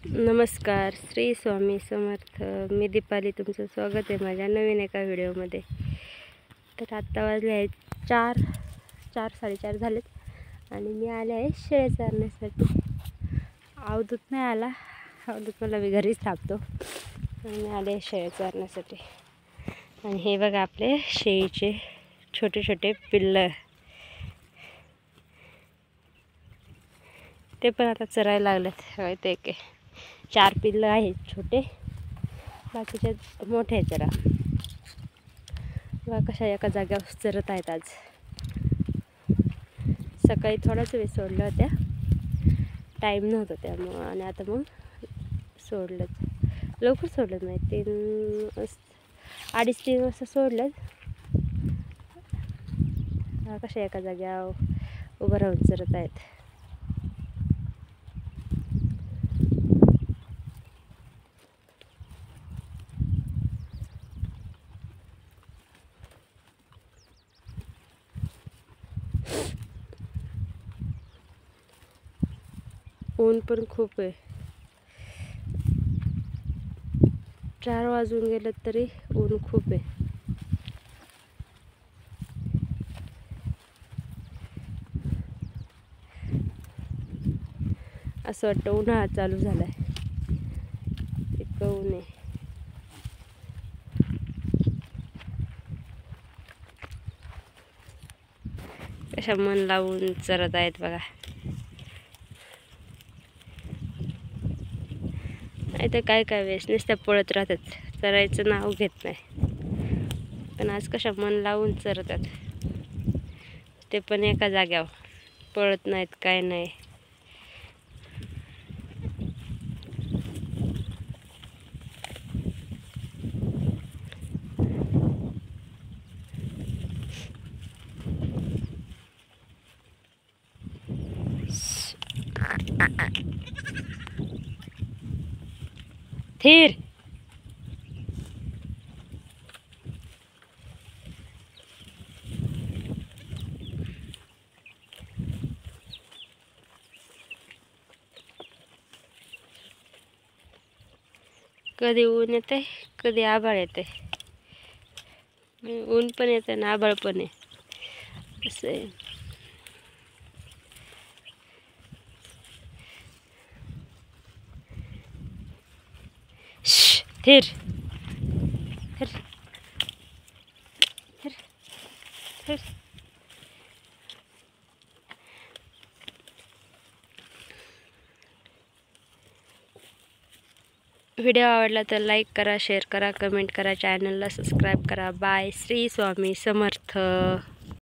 नमस्कार, श्री स्वामी समर्थ. मी दीपाली, तुमचं स्वागत आहे माझ्या नवीन एका व्हिडिओमध्ये. तर आत्ता वाजले आहेत 4:30 झालेत आणि मी आले आहे शेळ्या चारण्यासाठी. अवधूत नाही आला, अवधूत मला मी घरीच थांबतो आणि मी आले शेळ्या चारण्यासाठी. आणि हे बघा आपले शेळीचे छोटे छोटे पिल्लं, ते पण आता चरायला लागलेत. ते एक 4 पिल्लं आहेत छोटे, बाकीचे मोठे जरा. बघा कशा एका जाग्यावर चरत आहेत. आज सकाळी थोडाच वेळ सोडल्या होत्या, टाईम नव्हता त्यामुळं, आणि आता मग सोडलं. लवकर सोडलं नाही, 2:30-3 वाजता सोडलं. कशा एका जाग्यावर उभं राहून चरत आहेत. ऊन पण खूप आहे. 4 वाजून गेलं तरी ऊन खूप आहे. असं वाटतं उन्हाळा चालू झालाय, इतकं ऊन आहे. कशा मन लावून चरत आहेत बघा. नाही तर काय वेळेस नुसत्या पळत राहतात, चरायचं नाव घेत नाही. पण आज कशा मन लावून चरतात, ते पण एका जाग्यावर, पळत नाहीत काय नाही. थीर कधी ऊन येते, कधी आभाळ येते. ऊन पण येते आणि आभाळ पण आहे, असं आहे. Their their their their. Video आवडला तर लाईक करा, शेअर करा, कमेंट करा, चॅनलला सबस्क्राईब करा. बाय. श्री स्वामी समर्थ.